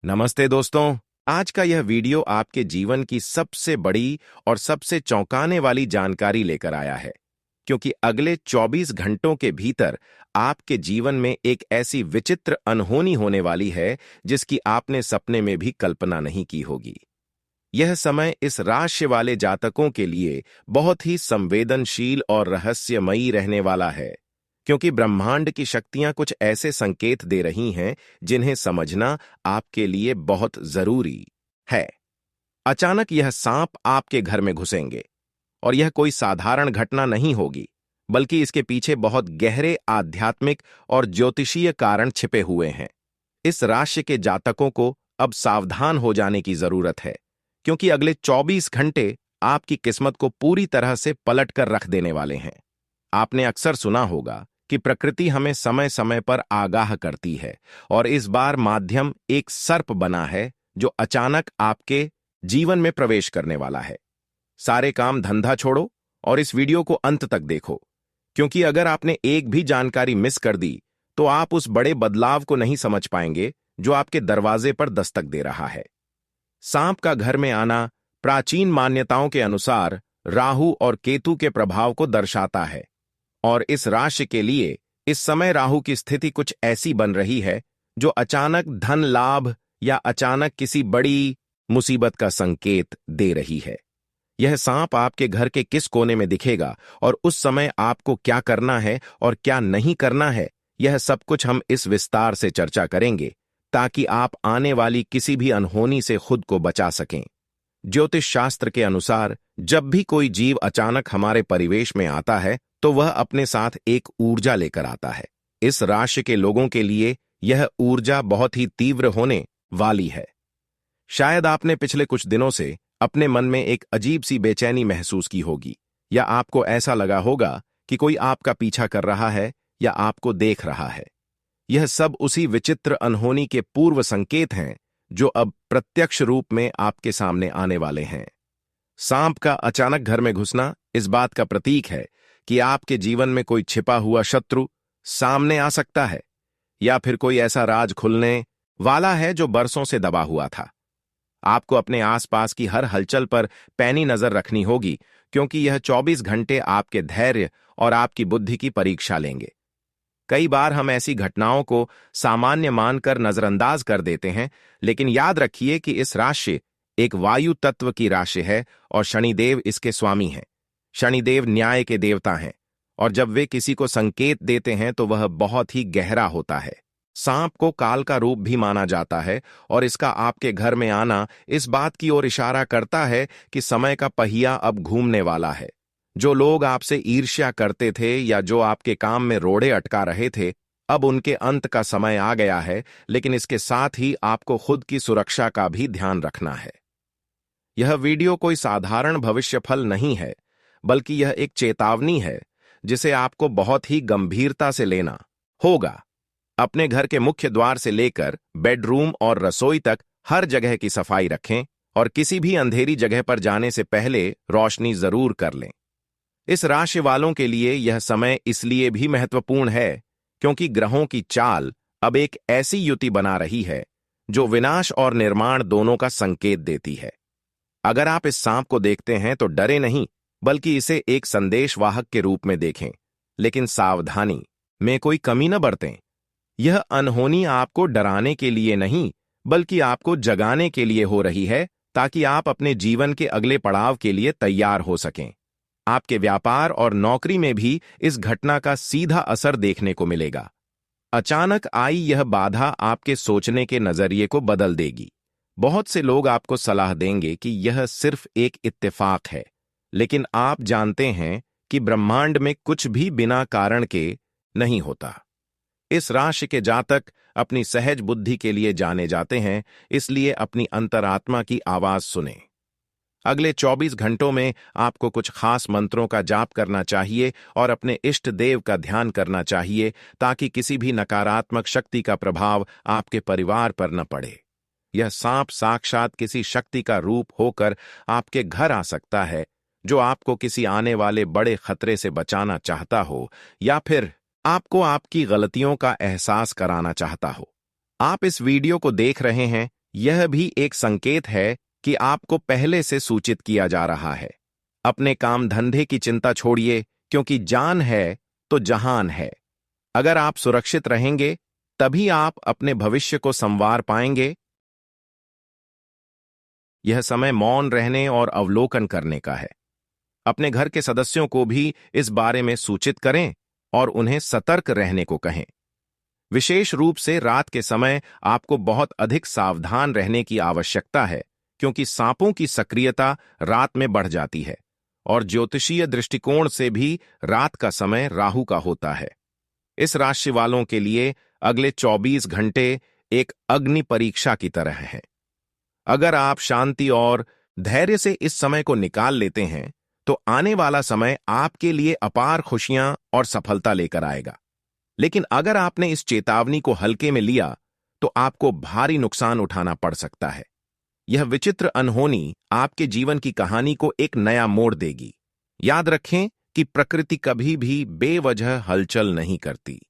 नमस्ते दोस्तों। आज का यह वीडियो आपके जीवन की सबसे बड़ी और सबसे चौंकाने वाली जानकारी लेकर आया है, क्योंकि अगले 24 घंटों के भीतर आपके जीवन में एक ऐसी विचित्र अनहोनी होने वाली है जिसकी आपने सपने में भी कल्पना नहीं की होगी। यह समय इस राशि वाले जातकों के लिए बहुत ही संवेदनशील और रहस्यमयी रहने वाला है, क्योंकि ब्रह्मांड की शक्तियां कुछ ऐसे संकेत दे रही हैं जिन्हें समझना आपके लिए बहुत जरूरी है। अचानक यह सांप आपके घर में घुसेंगे, और यह कोई साधारण घटना नहीं होगी, बल्कि इसके पीछे बहुत गहरे आध्यात्मिक और ज्योतिषीय कारण छिपे हुए हैं। इस राशि के जातकों को अब सावधान हो जाने की जरूरत है, क्योंकि अगले 24 घंटे आपकी किस्मत को पूरी तरह से पलट कर रख देने वाले हैं। आपने अक्सर सुना होगा कि प्रकृति हमें समय समय पर आगाह करती है, और इस बार माध्यम एक सर्प बना है जो अचानक आपके जीवन में प्रवेश करने वाला है। सारे काम धंधा छोड़ो और इस वीडियो को अंत तक देखो, क्योंकि अगर आपने एक भी जानकारी मिस कर दी तो आप उस बड़े बदलाव को नहीं समझ पाएंगे जो आपके दरवाजे पर दस्तक दे रहा है। सांप का घर में आना प्राचीन मान्यताओं के अनुसार राहु और केतु के प्रभाव को दर्शाता है, और इस राशि के लिए इस समय राहु की स्थिति कुछ ऐसी बन रही है जो अचानक धन लाभ या अचानक किसी बड़ी मुसीबत का संकेत दे रही है। यह सांप आपके घर के किस कोने में दिखेगा और उस समय आपको क्या करना है और क्या नहीं करना है, यह सब कुछ हम इस विस्तार से चर्चा करेंगे, ताकि आप आने वाली किसी भी अनहोनी से खुद को बचा सकें। ज्योतिष शास्त्र के अनुसार जब भी कोई जीव अचानक हमारे परिवेश में आता है तो वह अपने साथ एक ऊर्जा लेकर आता है। इस राशि के लोगों के लिए यह ऊर्जा बहुत ही तीव्र होने वाली है। शायद आपने पिछले कुछ दिनों से अपने मन में एक अजीब सी बेचैनी महसूस की होगी, या आपको ऐसा लगा होगा कि कोई आपका पीछा कर रहा है या आपको देख रहा है। यह सब उसी विचित्र अनहोनी के पूर्व संकेत हैं जो अब प्रत्यक्ष रूप में आपके सामने आने वाले हैं। सांप का अचानक घर में घुसना इस बात का प्रतीक है कि आपके जीवन में कोई छिपा हुआ शत्रु सामने आ सकता है, या फिर कोई ऐसा राज खुलने वाला है जो बरसों से दबा हुआ था। आपको अपने आसपास की हर हलचल पर पैनी नजर रखनी होगी, क्योंकि यह 24 घंटे आपके धैर्य और आपकी बुद्धि की परीक्षा लेंगे। कई बार हम ऐसी घटनाओं को सामान्य मानकर नजरअंदाज कर देते हैं, लेकिन याद रखिए कि इस राशि एक वायु तत्व की राशि है और शनिदेव इसके स्वामी हैं। शनिदेव न्याय के देवता हैं, और जब वे किसी को संकेत देते हैं तो वह बहुत ही गहरा होता है। सांप को काल का रूप भी माना जाता है, और इसका आपके घर में आना इस बात की ओर इशारा करता है कि समय का पहिया अब घूमने वाला है। जो लोग आपसे ईर्ष्या करते थे या जो आपके काम में रोड़े अटका रहे थे, अब उनके अंत का समय आ गया है, लेकिन इसके साथ ही आपको खुद की सुरक्षा का भी ध्यान रखना है। यह वीडियो कोई साधारण भविष्यफल नहीं है, बल्कि यह एक चेतावनी है जिसे आपको बहुत ही गंभीरता से लेना होगा। अपने घर के मुख्य द्वार से लेकर बेडरूम और रसोई तक हर जगह की सफाई रखें, और किसी भी अंधेरी जगह पर जाने से पहले रोशनी जरूर कर लें। इस राशि वालों के लिए यह समय इसलिए भी महत्वपूर्ण है क्योंकि ग्रहों की चाल अब एक ऐसी युति बना रही है जो विनाश और निर्माण दोनों का संकेत देती है। अगर आप इस सांप को देखते हैं तो डरे नहीं, बल्कि इसे एक संदेशवाहक के रूप में देखें, लेकिन सावधानी में कोई कमी न बरतें। यह अनहोनी आपको डराने के लिए नहीं, बल्कि आपको जगाने के लिए हो रही है, ताकि आप अपने जीवन के अगले पड़ाव के लिए तैयार हो सकें। आपके व्यापार और नौकरी में भी इस घटना का सीधा असर देखने को मिलेगा। अचानक आई यह बाधा आपके सोचने के नजरिए को बदल देगी। बहुत से लोग आपको सलाह देंगे कि यह सिर्फ एक इत्तेफाक है, लेकिन आप जानते हैं कि ब्रह्मांड में कुछ भी बिना कारण के नहीं होता। इस राशि के जातक अपनी सहज बुद्धि के लिए जाने जाते हैं, इसलिए अपनी अंतरात्मा की आवाज सुने। अगले 24 घंटों में आपको कुछ खास मंत्रों का जाप करना चाहिए और अपने इष्ट देव का ध्यान करना चाहिए, ताकि किसी भी नकारात्मक शक्ति का प्रभाव आपके परिवार पर न पड़े। यह सांप साक्षात किसी शक्ति का रूप होकर आपके घर आ सकता है, जो आपको किसी आने वाले बड़े खतरे से बचाना चाहता हो, या फिर आपको आपकी गलतियों का एहसास कराना चाहता हो। आप इस वीडियो को देख रहे हैं यह भी एक संकेत है कि आपको पहले से सूचित किया जा रहा है। अपने काम धंधे की चिंता छोड़िए, क्योंकि जान है तो जहान है। अगर आप सुरक्षित रहेंगे, तभी आप अपने भविष्य को संवार पाएंगे। यह समय मौन रहने और अवलोकन करने का है। अपने घर के सदस्यों को भी इस बारे में सूचित करें और उन्हें सतर्क रहने को कहें। विशेष रूप से रात के समय आपको बहुत अधिक सावधान रहने की आवश्यकता है, क्योंकि सांपों की सक्रियता रात में बढ़ जाती है और ज्योतिषीय दृष्टिकोण से भी रात का समय राहु का होता है। इस राशि वालों के लिए अगले 24 घंटे एक अग्नि परीक्षा की तरह है। अगर आप शांति और धैर्य से इस समय को निकाल लेते हैं, तो आने वाला समय आपके लिए अपार खुशियां और सफलता लेकर आएगा। लेकिन अगर आपने इस चेतावनी को हल्के में लिया, तो आपको भारी नुकसान उठाना पड़ सकता है। यह विचित्र अनहोनी आपके जीवन की कहानी को एक नया मोड़ देगी। याद रखें कि प्रकृति कभी भी बेवजह हलचल नहीं करती।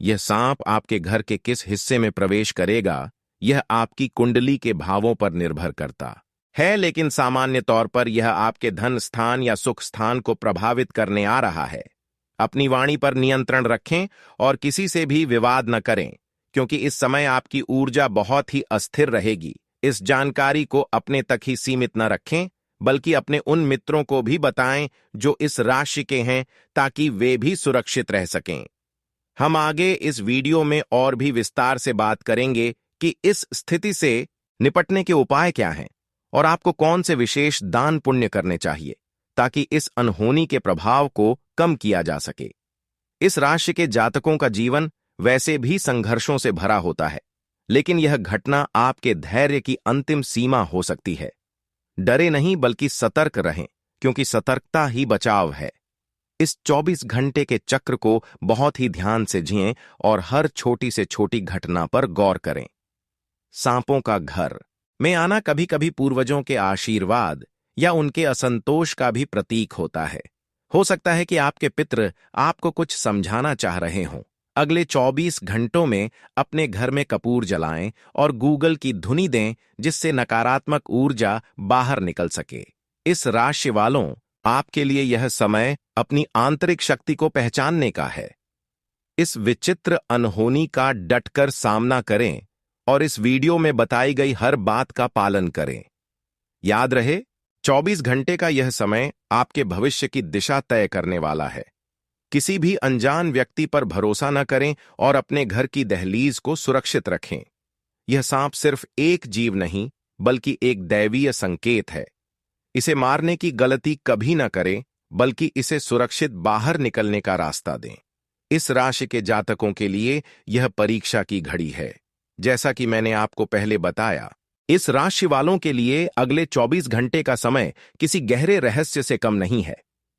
यह सांप आपके घर के किस हिस्से में प्रवेश करेगा, यह आपकी कुंडली के भावों पर निर्भर करता है, लेकिन सामान्य तौर पर यह आपके धन स्थान या सुख स्थान को प्रभावित करने आ रहा है। अपनी वाणी पर नियंत्रण रखें और किसी से भी विवाद न करें, क्योंकि इस समय आपकी ऊर्जा बहुत ही अस्थिर रहेगी। इस जानकारी को अपने तक ही सीमित न रखें, बल्कि अपने उन मित्रों को भी बताएं जो इस राशि के हैं, ताकि वे भी सुरक्षित रह सकें। हम आगे इस वीडियो में और भी विस्तार से बात करेंगे कि इस स्थिति से निपटने के उपाय क्या हैं और आपको कौन से विशेष दान पुण्य करने चाहिए, ताकि इस अनहोनी के प्रभाव को कम किया जा सके। इस राशि के जातकों का जीवन वैसे भी संघर्षों से भरा होता है, लेकिन यह घटना आपके धैर्य की अंतिम सीमा हो सकती है। डरे नहीं, बल्कि सतर्क रहें, क्योंकि सतर्कता ही बचाव है। इस 24 घंटे के चक्र को बहुत ही ध्यान से जिएं और हर छोटी से छोटी घटना पर गौर करें। सांपों का घर में आना कभी कभी पूर्वजों के आशीर्वाद या उनके असंतोष का भी प्रतीक होता है। हो सकता है कि आपके पितृ आपको कुछ समझाना चाह रहे हों। अगले 24 घंटों में अपने घर में कपूर जलाएं और गूगल की धुनी दें, जिससे नकारात्मक ऊर्जा बाहर निकल सके। इस राशि वालों, आपके लिए यह समय अपनी आंतरिक शक्ति को पहचानने का है। इस विचित्र अनहोनी का डटकर सामना करें और इस वीडियो में बताई गई हर बात का पालन करें। याद रहे, 24 घंटे का यह समय आपके भविष्य की दिशा तय करने वाला है। किसी भी अनजान व्यक्ति पर भरोसा न करें और अपने घर की दहलीज को सुरक्षित रखें। यह सांप सिर्फ एक जीव नहीं, बल्कि एक दैवीय संकेत है। इसे मारने की गलती कभी न करें, बल्कि इसे सुरक्षित बाहर निकलने का रास्ता दें। इस राशि के जातकों के लिए यह परीक्षा की घड़ी है। जैसा कि मैंने आपको पहले बताया, इस राशि वालों के लिए अगले 24 घंटे का समय किसी गहरे रहस्य से कम नहीं है।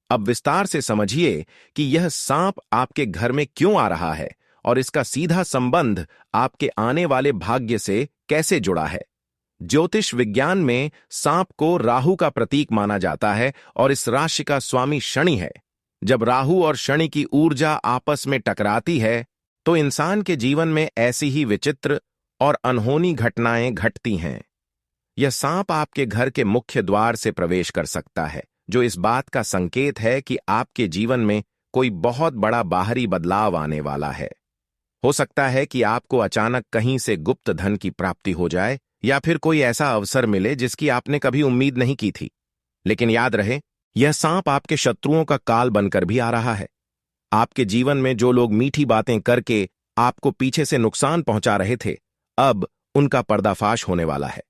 अब विस्तार से समझिए कि यह सांप आपके घर में क्यों आ रहा है और इसका सीधा संबंध आपके आने वाले भाग्य से कैसे जुड़ा है। ज्योतिष विज्ञान में सांप को राहु का प्रतीक माना जाता है और इस राशि का स्वामी शनि है। जब राहु और शनि की ऊर्जा आपस में टकराती है, तो इंसान के जीवन में ऐसी ही विचित्र और अनहोनी घटनाएं घटती हैं। यह सांप आपके घर के मुख्य द्वार से प्रवेश कर सकता है, जो इस बात का संकेत है कि आपके जीवन में कोई बहुत बड़ा बाहरी बदलाव आने वाला है। हो सकता है कि आपको अचानक कहीं से गुप्त धन की प्राप्ति हो जाए या फिर कोई ऐसा अवसर मिले जिसकी आपने कभी उम्मीद नहीं की थी। लेकिन याद रहे, यह सांप आपके शत्रुओं का काल बनकर भी आ रहा है। आपके जीवन में जो लोग मीठी बातें करके आपको पीछे से नुकसान पहुंचा रहे थे, अब उनका पर्दाफाश होने वाला है।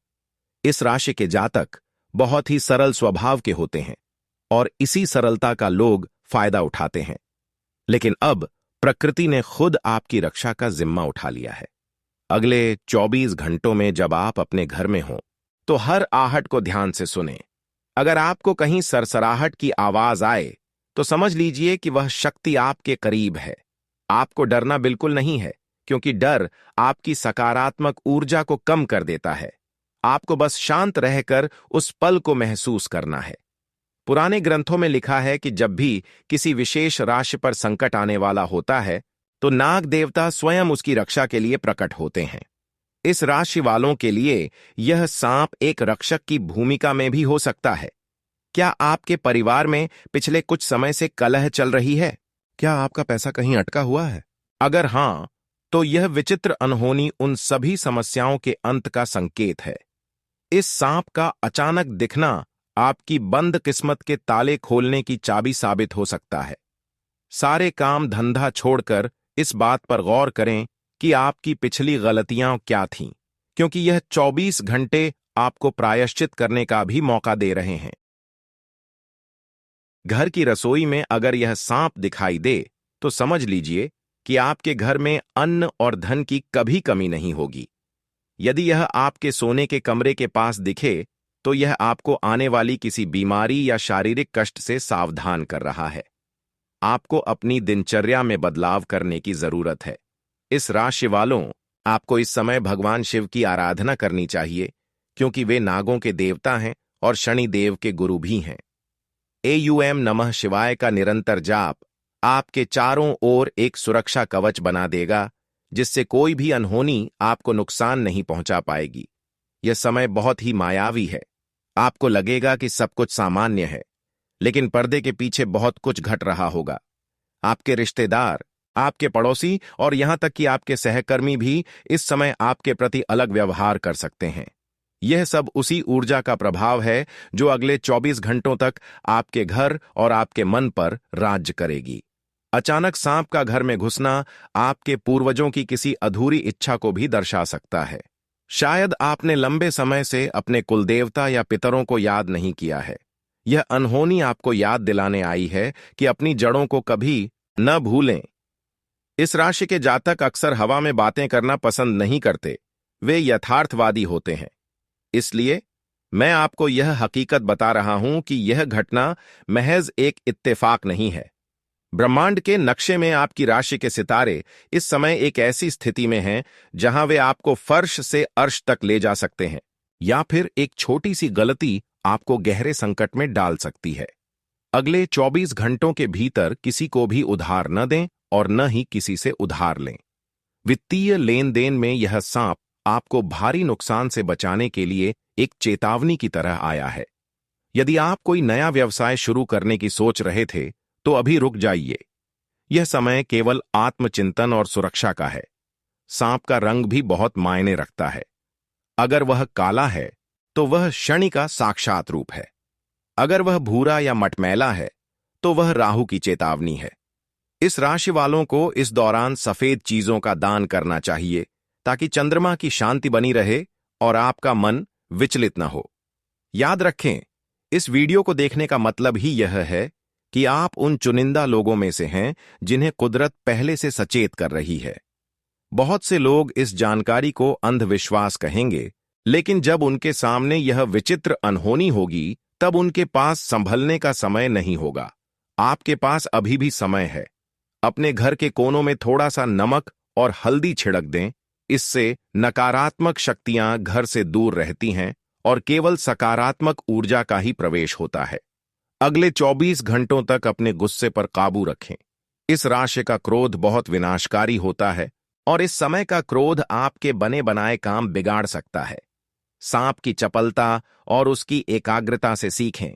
इस राशि के जातक बहुत ही सरल स्वभाव के होते हैं और इसी सरलता का लोग फायदा उठाते हैं। लेकिन अब प्रकृति ने खुद आपकी रक्षा का जिम्मा उठा लिया है। अगले 24 घंटों में जब आप अपने घर में हों, तो हर आहट को ध्यान से सुनें। अगर आपको कहीं सरसराहट की आवाज आए, तो समझ लीजिए कि वह शक्ति आपके करीब है। आपको डरना बिल्कुल नहीं है, क्योंकि डर आपकी सकारात्मक ऊर्जा को कम कर देता है। आपको बस शांत रहकर उस पल को महसूस करना है। पुराने ग्रंथों में लिखा है कि जब भी किसी विशेष राशि पर संकट आने वाला होता है, तो नाग देवता स्वयं उसकी रक्षा के लिए प्रकट होते हैं। इस राशि वालों के लिए यह सांप एक रक्षक की भूमिका में भी हो सकता है। क्या आपके परिवार में पिछले कुछ समय से कलह चल रही है? क्या आपका पैसा कहीं अटका हुआ है? अगर हां, तो यह विचित्र अनहोनी उन सभी समस्याओं के अंत का संकेत है। इस सांप का अचानक दिखना आपकी बंद किस्मत के ताले खोलने की चाबी साबित हो सकता है। सारे काम धंधा छोड़कर इस बात पर गौर करें कि आपकी पिछली गलतियां क्या थीं, क्योंकि यह 24 घंटे आपको प्रायश्चित करने का भी मौका दे रहे हैं। घर की रसोई में अगर यह सांप दिखाई दे, तो समझ लीजिए कि आपके घर में अन्न और धन की कभी कमी नहीं होगी। यदि यह आपके सोने के कमरे के पास दिखे, तो यह आपको आने वाली किसी बीमारी या शारीरिक कष्ट से सावधान कर रहा है। आपको अपनी दिनचर्या में बदलाव करने की जरूरत है। इस राशि वालों, आपको इस समय भगवान शिव की आराधना करनी चाहिए, क्योंकि वे नागों के देवता हैं और शनि देव के गुरु भी हैं। एयूएम नमः शिवाय का निरंतर जाप आपके चारों ओर एक सुरक्षा कवच बना देगा, जिससे कोई भी अनहोनी आपको नुकसान नहीं पहुंचा पाएगी। यह समय बहुत ही मायावी है। आपको लगेगा कि सब कुछ सामान्य है, लेकिन पर्दे के पीछे बहुत कुछ घट रहा होगा। आपके रिश्तेदार, आपके पड़ोसी और यहां तक कि आपके सहकर्मी भी इस समय आपके प्रति अलग व्यवहार कर सकते हैं। यह सब उसी ऊर्जा का प्रभाव है जो अगले 24 घंटों तक आपके घर और आपके मन पर राज्य करेगी। अचानक सांप का घर में घुसना आपके पूर्वजों की किसी अधूरी इच्छा को भी दर्शा सकता है। शायद आपने लंबे समय से अपने कुलदेवता या पितरों को याद नहीं किया है। यह अनहोनी आपको याद दिलाने आई है कि अपनी जड़ों को कभी न भूलें। इस राशि के जातक अक्सर हवा में बातें करना पसंद नहीं करते। वे यथार्थवादी होते हैं। इसलिए मैं आपको यह हकीकत बता रहा हूं कि यह घटना महज एक इत्तेफाक नहीं है। ब्रह्मांड के नक्शे में आपकी राशि के सितारे इस समय एक ऐसी स्थिति में हैं जहां वे आपको फर्श से अर्श तक ले जा सकते हैं, या फिर एक छोटी सी गलती आपको गहरे संकट में डाल सकती है। अगले 24 घंटों के भीतर किसी को भी उधार न दें और न ही किसी से उधार लें। वित्तीय लेन देन में यह सांप आपको भारी नुकसान से बचाने के लिए एक चेतावनी की तरह आया है। यदि आप कोई नया व्यवसाय शुरू करने की सोच रहे थे, तो अभी रुक जाइए। यह समय केवल आत्मचिंतन और सुरक्षा का है। सांप का रंग भी बहुत मायने रखता है। अगर वह काला है, तो वह शनि का साक्षात रूप है। अगर वह भूरा या मटमैला है, तो वह राहु की चेतावनी है। इस राशि वालों को इस दौरान सफेद चीजों का दान करना चाहिए, ताकि चंद्रमा की शांति बनी रहे और आपका मन विचलित न हो। याद रखें, इस वीडियो को देखने का मतलब ही यह है कि आप उन चुनिंदा लोगों में से हैं जिन्हें कुदरत पहले से सचेत कर रही है। बहुत से लोग इस जानकारी को अंधविश्वास कहेंगे, लेकिन जब उनके सामने यह विचित्र अनहोनी होगी, तब उनके पास संभलने का समय नहीं होगा। आपके पास अभी भी समय है। अपने घर के कोनों में थोड़ा सा नमक और हल्दी छिड़क दें। इससे नकारात्मक शक्तियां घर से दूर रहती हैं और केवल सकारात्मक ऊर्जा का ही प्रवेश होता है। अगले 24 घंटों तक अपने गुस्से पर काबू रखें। इस राशि का क्रोध बहुत विनाशकारी होता है और इस समय का क्रोध आपके बने बनाए काम बिगाड़ सकता है। सांप की चपलता और उसकी एकाग्रता से सीखें।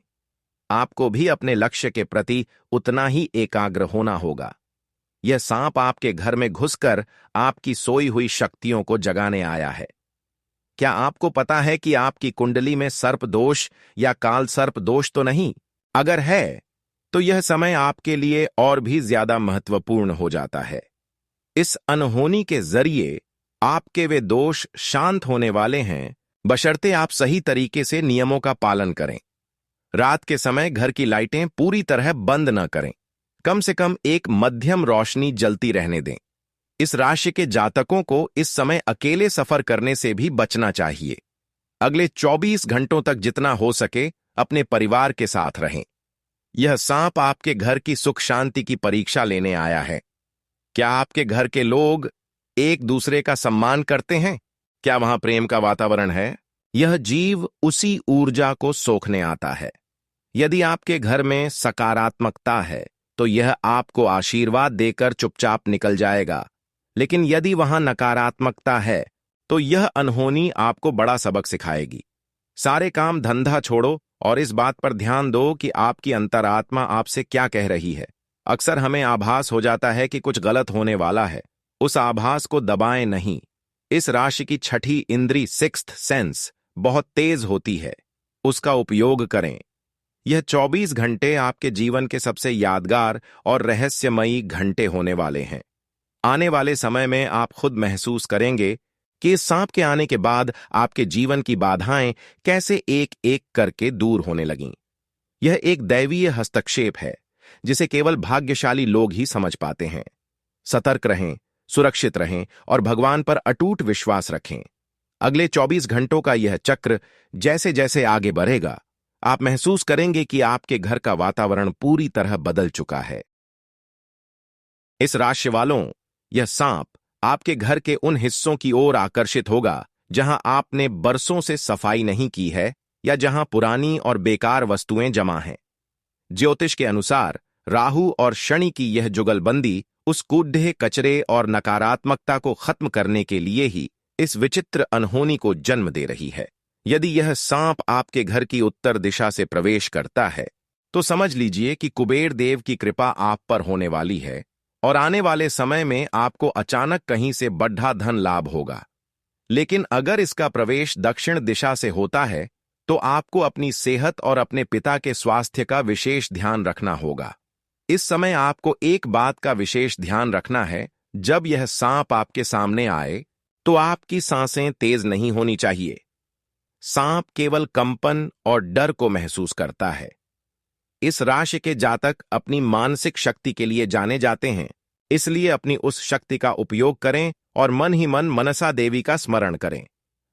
आपको भी अपने लक्ष्य के प्रति उतना ही एकाग्र होना होगा। यह सांप आपके घर में घुसकर आपकी सोई हुई शक्तियों को जगाने आया है। क्या आपको पता है कि आपकी कुंडली में सर्प दोष या काल सर्प दोष तो नहीं? अगर है, तो यह समय आपके लिए और भी ज्यादा महत्वपूर्ण हो जाता है। इस अनहोनी के जरिए आपके वे दोष शांत होने वाले हैं, बशर्ते आप सही तरीके से नियमों का पालन करें। रात के समय घर की लाइटें पूरी तरह बंद न करें। कम से कम एक मध्यम रोशनी जलती रहने दें। इस राशि के जातकों को इस समय अकेले सफर करने से भी बचना चाहिए। अगले 24 घंटों तक जितना हो सके अपने परिवार के साथ रहें। यह सांप आपके घर की सुख शांति की परीक्षा लेने आया है। क्या आपके घर के लोग एक दूसरे का सम्मान करते हैं? क्या वहां प्रेम का वातावरण है? यह जीव उसी ऊर्जा को सोखने आता है। यदि आपके घर में सकारात्मकता है, तो यह आपको आशीर्वाद देकर चुपचाप निकल जाएगा। लेकिन यदि वहां नकारात्मकता है, तो यह अनहोनी आपको बड़ा सबक सिखाएगी। सारे काम धंधा छोड़ो और इस बात पर ध्यान दो कि आपकी अंतरात्मा आपसे क्या कह रही है। अक्सर हमें आभास हो जाता है कि कुछ गलत होने वाला है। उस आभास को दबाएं नहीं। इस राशि की छठी इंद्री, सिक्स्थ सेंस, बहुत तेज होती है। उसका उपयोग करें। यह 24 घंटे आपके जीवन के सबसे यादगार और रहस्यमयी घंटे होने वाले हैं। आने वाले समय में आप खुद महसूस करेंगे कि इस सांप के आने के बाद आपके जीवन की बाधाएं कैसे एक एक करके दूर होने लगीं। यह एक दैवीय हस्तक्षेप है जिसे केवल भाग्यशाली लोग ही समझ पाते हैं। सतर्क रहें, सुरक्षित रहें और भगवान पर अटूट विश्वास रखें। अगले 24 घंटों का यह चक्र जैसे जैसे आगे बढ़ेगा, आप महसूस करेंगे कि आपके घर का वातावरण पूरी तरह बदल चुका है। इस राशि वालों, यह सांप आपके घर के उन हिस्सों की ओर आकर्षित होगा जहां आपने बरसों से सफाई नहीं की है या जहां पुरानी और बेकार वस्तुएं जमा हैं। ज्योतिष के अनुसार राहु और शनि की यह जुगलबंदी उस कूढ़े कचरे और नकारात्मकता को खत्म करने के लिए ही इस विचित्र अनहोनी को जन्म दे रही है। यदि यह सांप आपके घर की उत्तर दिशा से प्रवेश करता है तो समझ लीजिए कि कुबेर देव की कृपा आप पर होने वाली है और आने वाले समय में आपको अचानक कहीं से बढ़ा धन लाभ होगा। लेकिन अगर इसका प्रवेश दक्षिण दिशा से होता है तो आपको अपनी सेहत और अपने पिता के स्वास्थ्य का विशेष ध्यान रखना होगा। इस समय आपको एक बात का विशेष ध्यान रखना है, जब यह सांप आपके सामने आए तो आपकी सांसें तेज नहीं होनी चाहिए। सांप केवल कंपन और डर को महसूस करता है। इस राशि के जातक अपनी मानसिक शक्ति के लिए जाने जाते हैं, इसलिए अपनी उस शक्ति का उपयोग करें और मन ही मन मनसा देवी का स्मरण करें।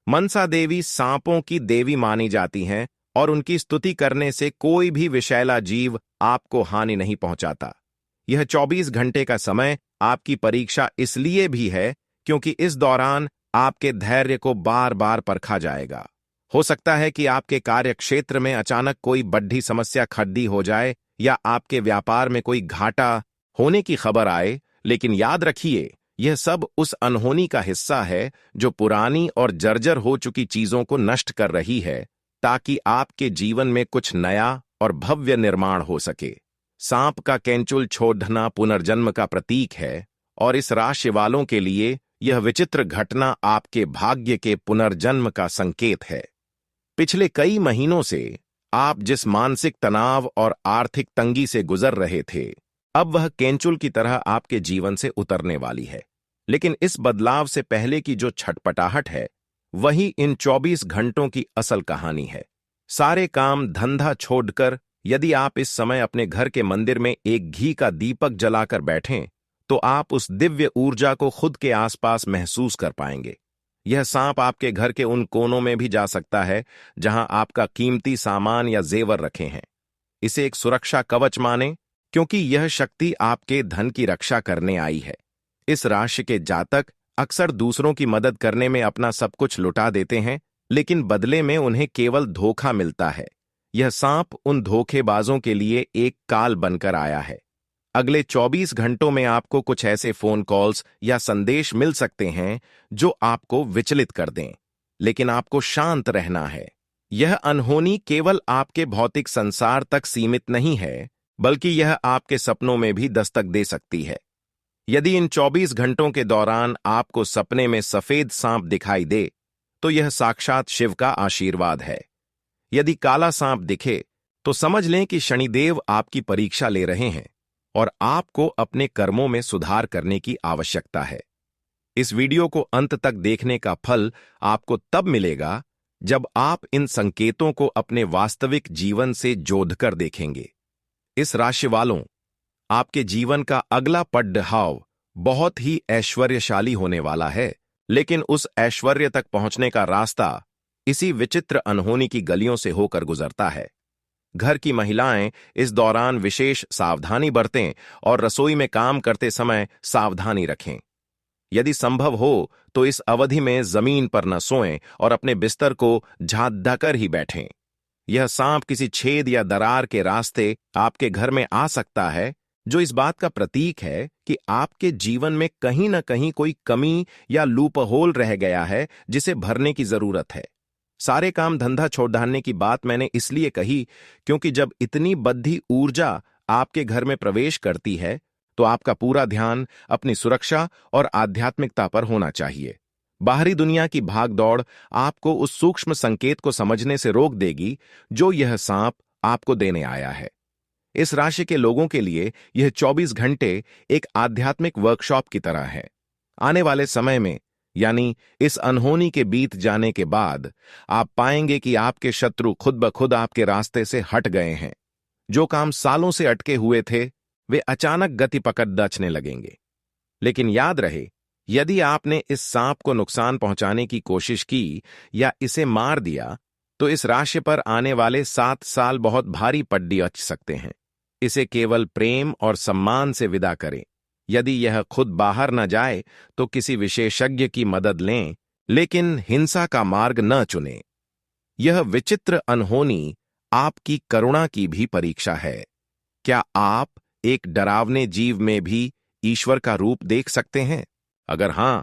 मनसा देवी सांपों की देवी मानी जाती हैं और उनकी स्तुति करने से कोई भी विषैला जीव आपको हानि नहीं पहुंचाता। यह 24 घंटे का समय आपकी परीक्षा इसलिए भी है क्योंकि इस दौरान आपके धैर्य को बार बार परखा जाएगा। हो सकता है कि आपके कार्य क्षेत्र में अचानक कोई बड़ी समस्या खड़ी हो जाए या आपके व्यापार में कोई घाटा होने की खबर आए, लेकिन याद रखिए, यह सब उस अनहोनी का हिस्सा है जो पुरानी और जर्जर हो चुकी चीजों को नष्ट कर रही है, ताकि आपके जीवन में कुछ नया और भव्य निर्माण हो सके। सांप का कैंचुल छोड़ना पुनर्जन्म का प्रतीक है और इस राशि वालों के लिए यह विचित्र घटना आपके भाग्य के पुनर्जन्म का संकेत है। पिछले कई महीनों से आप जिस मानसिक तनाव और आर्थिक तंगी से गुजर रहे थे, अब वह कैंचुल की तरह आपके जीवन से उतरने वाली है। लेकिन इस बदलाव से पहले की जो छटपटाहट है, वही इन 24 घंटों की असल कहानी है। सारे काम धंधा छोड़कर यदि आप इस समय अपने घर के मंदिर में एक घी का दीपक जलाकर बैठें, तो आप उस दिव्य ऊर्जा को खुद के आसपास महसूस कर पाएंगे। यह सांप आपके घर के उन कोनों में भी जा सकता है जहां आपका कीमती सामान या जेवर रखे हैं। इसे एक सुरक्षा कवच माने, क्योंकि यह शक्ति आपके धन की रक्षा करने आई है। इस राशि के जातक अक्सर दूसरों की मदद करने में अपना सब कुछ लुटा देते हैं, लेकिन बदले में उन्हें केवल धोखा मिलता है। यह सांप उन धोखेबाजों के लिए एक काल बनकर आया है। अगले 24 घंटों में आपको कुछ ऐसे फोन कॉल्स या संदेश मिल सकते हैं जो आपको विचलित कर दें, लेकिन आपको शांत रहना है। यह अनहोनी केवल आपके भौतिक संसार तक सीमित नहीं है, बल्कि यह आपके सपनों में भी दस्तक दे सकती है। यदि इन 24 घंटों के दौरान आपको सपने में सफेद सांप दिखाई दे, तो यह साक्षात शिव का आशीर्वाद है। यदि काला सांप दिखे, तो समझ लें कि शनिदेव आपकी परीक्षा ले रहे हैं और आपको अपने कर्मों में सुधार करने की आवश्यकता है। इस वीडियो को अंत तक देखने का फल आपको तब मिलेगा जब आप इन संकेतों को अपने वास्तविक जीवन से जोड़कर देखेंगे। इस राशि वालों, आपके जीवन का अगला पड़ाव बहुत ही ऐश्वर्यशाली होने वाला है, लेकिन उस ऐश्वर्य तक पहुंचने का रास्ता इसी विचित्र अनहोनी की गलियों से होकर गुजरता है। घर की महिलाएं इस दौरान विशेष सावधानी बरतें और रसोई में काम करते समय सावधानी रखें। यदि संभव हो तो इस अवधि में जमीन पर न सोएं और अपने बिस्तर को झाँककर ही बैठें। यह सांप किसी छेद या दरार के रास्ते आपके घर में आ सकता है, जो इस बात का प्रतीक है कि आपके जीवन में कहीं ना कहीं कोई कमी या लूप होल रह गया है जिसे भरने की जरूरत है। सारे काम धंधा छोड़ डालने की बात मैंने इसलिए कही क्योंकि जब इतनी बद्धी ऊर्जा आपके घर में प्रवेश करती है तो आपका पूरा ध्यान अपनी सुरक्षा और आध्यात्मिकता पर होना चाहिए। बाहरी दुनिया की भागदौड़ आपको उस सूक्ष्म संकेत को समझने से रोक देगी जो यह सांप आपको देने आया है। इस राशि के लोगों के लिए यह 24 घंटे एक आध्यात्मिक वर्कशॉप की तरह है। आने वाले समय में, यानी इस अनहोनी के बीत जाने के बाद, आप पाएंगे कि आपके शत्रु खुद ब खुद आपके रास्ते से हट गए हैं। जो काम सालों से अटके हुए थे वे अचानक गति पकड़ दचने लगेंगे। लेकिन याद रहे, यदि आपने इस सांप को नुकसान पहुंचाने की कोशिश की या इसे मार दिया तो इस राशि पर आने वाले 7 साल बहुत भारी पड्डी अच सकते हैं। इसे केवल प्रेम और सम्मान से विदा करें। यदि यह खुद बाहर न जाए तो किसी विशेषज्ञ की मदद लें, लेकिन हिंसा का मार्ग न चुनें। यह विचित्र अनहोनी आपकी करुणा की भी परीक्षा है। क्या आप एक डरावने जीव में भी ईश्वर का रूप देख सकते हैं? अगर हां,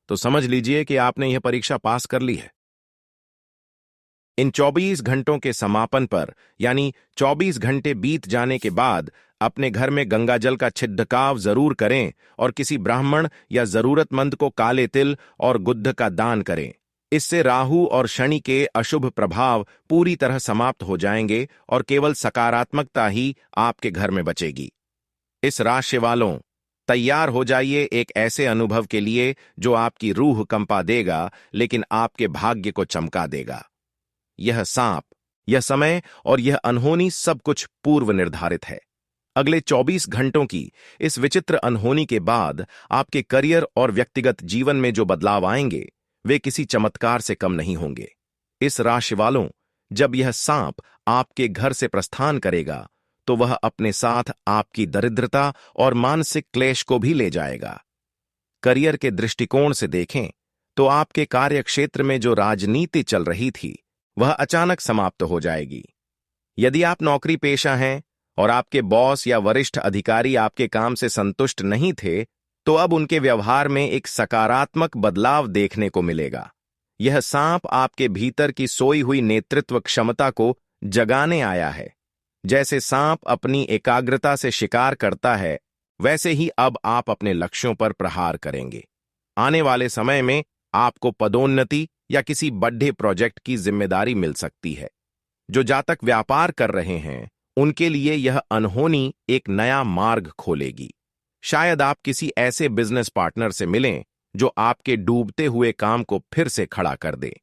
तो समझ लीजिए कि आपने यह परीक्षा पास कर ली है। इन 24 घंटों के समापन पर, यानी 24 घंटे बीत जाने के बाद, अपने घर में गंगाजल का छिड़काव जरूर करें और किसी ब्राह्मण या जरूरतमंद को काले तिल और गुद्ध का दान करें। इससे राहु और शनि के अशुभ प्रभाव पूरी तरह समाप्त हो जाएंगे और केवल सकारात्मकता ही आपके घर में बचेगी। इस राशि वालों, तैयार हो जाइए एक ऐसे अनुभव के लिए जो आपकी रूह कंपा देगा लेकिन आपके भाग्य को चमका देगा। यह सांप, यह समय और यह अनहोनी सब कुछ पूर्व निर्धारित है। अगले 24 घंटों की इस विचित्र अनहोनी के बाद आपके करियर और व्यक्तिगत जीवन में जो बदलाव आएंगे वे किसी चमत्कार से कम नहीं होंगे। इस राशि वालों, जब यह सांप आपके घर से प्रस्थान करेगा तो वह अपने साथ आपकी दरिद्रता और मानसिक क्लेश को भी ले जाएगा। करियर के दृष्टिकोण से देखें तो आपके कार्यक्षेत्र में जो राजनीति चल रही थी वह अचानक समाप्त हो जाएगी। यदि आप नौकरी पेशा हैं और आपके बॉस या वरिष्ठ अधिकारी आपके काम से संतुष्ट नहीं थे, तो अब उनके व्यवहार में एक सकारात्मक बदलाव देखने को मिलेगा। यह सांप आपके भीतर की सोई हुई नेतृत्व क्षमता को जगाने आया है। जैसे सांप अपनी एकाग्रता से शिकार करता है, वैसे ही अब आप अपने लक्ष्यों पर प्रहार करेंगे। आने वाले समय में आपको पदोन्नति या किसी बड़े प्रोजेक्ट की जिम्मेदारी मिल सकती है। जो जातक व्यापार कर रहे हैं उनके लिए यह अनहोनी एक नया मार्ग खोलेगी। शायद आप किसी ऐसे बिजनेस पार्टनर से मिलें जो आपके डूबते हुए काम को फिर से खड़ा कर दे।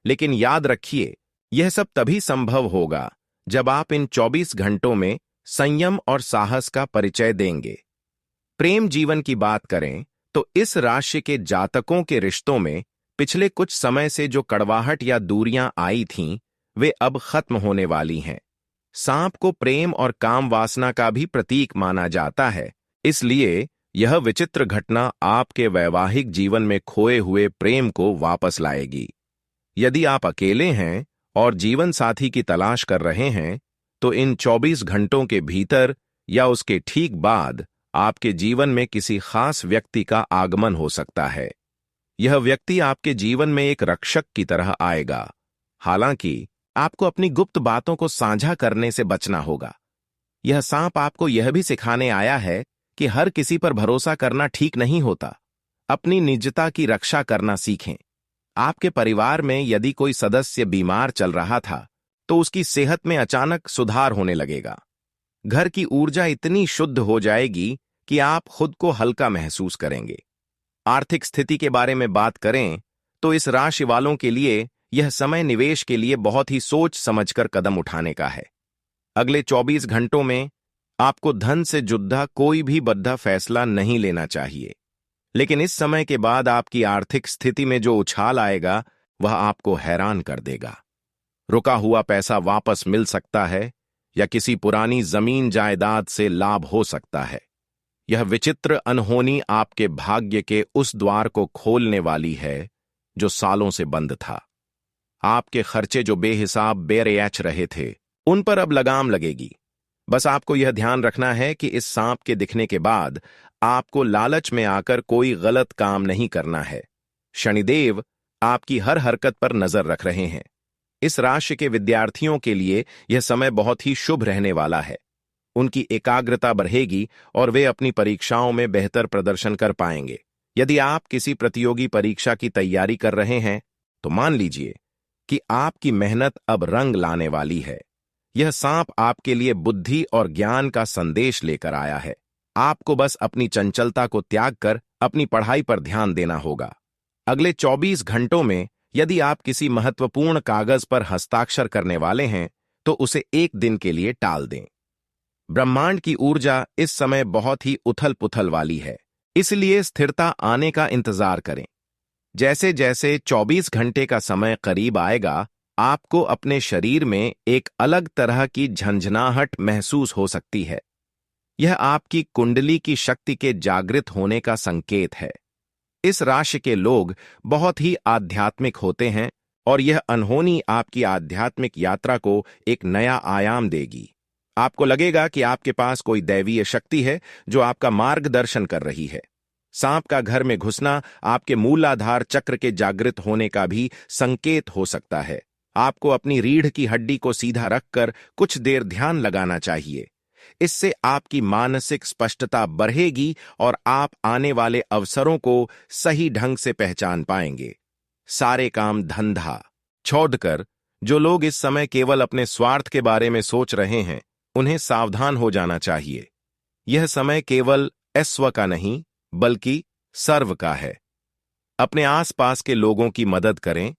लेकिन याद रखिए, यह सब तभी संभव होगा जब आप इन 24 घंटों में संयम और साहस का परिचय देंगे। प्रेम जीवन की बात करें तो इस राशि के जातकों के रिश्तों में पिछले कुछ समय से जो कड़वाहट या दूरियां आई थीं, वे अब खत्म होने वाली हैं। सांप को प्रेम और काम वासना का भी प्रतीक माना जाता है, इसलिए यह विचित्र घटना आपके वैवाहिक जीवन में खोए हुए प्रेम को वापस लाएगी। यदि आप अकेले हैं और जीवन साथी की तलाश कर रहे हैं, तो इन 24 घंटों के भीतर या उसके ठीक बाद आपके जीवन में किसी खास व्यक्ति का आगमन हो सकता है। यह व्यक्ति आपके जीवन में एक रक्षक की तरह आएगा। हालांकि आपको अपनी गुप्त बातों को साझा करने से बचना होगा। यह सांप आपको यह भी सिखाने आया है कि हर किसी पर भरोसा करना ठीक नहीं होता। अपनी निजता की रक्षा करना सीखें। आपके परिवार में यदि कोई सदस्य बीमार चल रहा था तो उसकी सेहत में अचानक सुधार होने लगेगा। घर की ऊर्जा इतनी शुद्ध हो जाएगी कि आप खुद को हल्का महसूस करेंगे। आर्थिक स्थिति के बारे में बात करें तो इस राशि वालों के लिए यह समय निवेश के लिए बहुत ही सोच समझकर कदम उठाने का है। अगले 24 घंटों में आपको धन से जुड़ा कोई भी बड़ा फैसला नहीं लेना चाहिए। लेकिन इस समय के बाद आपकी आर्थिक स्थिति में जो उछाल आएगा वह आपको हैरान कर देगा। रुका हुआ पैसा वापस मिल सकता है या किसी पुरानी जमीन जायदाद से लाभ हो सकता है। यह विचित्र अनहोनी आपके भाग्य के उस द्वार को खोलने वाली है जो सालों से बंद था। आपके खर्चे जो बेहिसाब बेरियाच रहे थे, उन पर अब लगाम लगेगी। बस आपको यह ध्यान रखना है कि इस सांप के दिखने के बाद आपको लालच में आकर कोई गलत काम नहीं करना है। शनिदेव आपकी हर हरकत पर नजर रख रहे हैं। इस राशि के विद्यार्थियों के लिए यह समय बहुत ही शुभ रहने वाला है। उनकी एकाग्रता बढ़ेगी और वे अपनी परीक्षाओं में बेहतर प्रदर्शन कर पाएंगे। यदि आप किसी प्रतियोगी परीक्षा की तैयारी कर रहे हैं तो मान लीजिए कि आपकी मेहनत अब रंग लाने वाली है। यह सांप आपके लिए बुद्धि और ज्ञान का संदेश लेकर आया है। आपको बस अपनी चंचलता को त्याग कर अपनी पढ़ाई पर ध्यान देना होगा। अगले 24 घंटों में यदि आप किसी महत्वपूर्ण कागज पर हस्ताक्षर करने वाले हैं तो उसे एक दिन के लिए टाल दें। ब्रह्मांड की ऊर्जा इस समय बहुत ही उथल पुथल वाली है, इसलिए स्थिरता आने का इंतजार करें। जैसे जैसे 24 घंटे का समय करीब आएगा, आपको अपने शरीर में एक अलग तरह की झंझनाहट महसूस हो सकती है। यह आपकी कुंडली की शक्ति के जागृत होने का संकेत है। इस राशि के लोग बहुत ही आध्यात्मिक होते हैं और यह अनहोनी आपकी आध्यात्मिक यात्रा को एक नया आयाम देगी। आपको लगेगा कि आपके पास कोई दैवीय शक्ति है जो आपका मार्गदर्शन कर रही है। सांप का घर में घुसना आपके मूलाधार चक्र के जागृत होने का भी संकेत हो सकता है। आपको अपनी रीढ़ की हड्डी को सीधा रखकर कुछ देर ध्यान लगाना चाहिए। इससे आपकी मानसिक स्पष्टता बढ़ेगी और आप आने वाले अवसरों को सही ढंग से पहचान पाएंगे। सारे काम धंधा छोड़कर जो लोग इस समय केवल अपने स्वार्थ के बारे में सोच रहे हैं, उन्हें सावधान हो जाना चाहिए। यह समय केवल स्व का नहीं बल्कि सर्व का है। अपने आसपास के लोगों की मदद करें,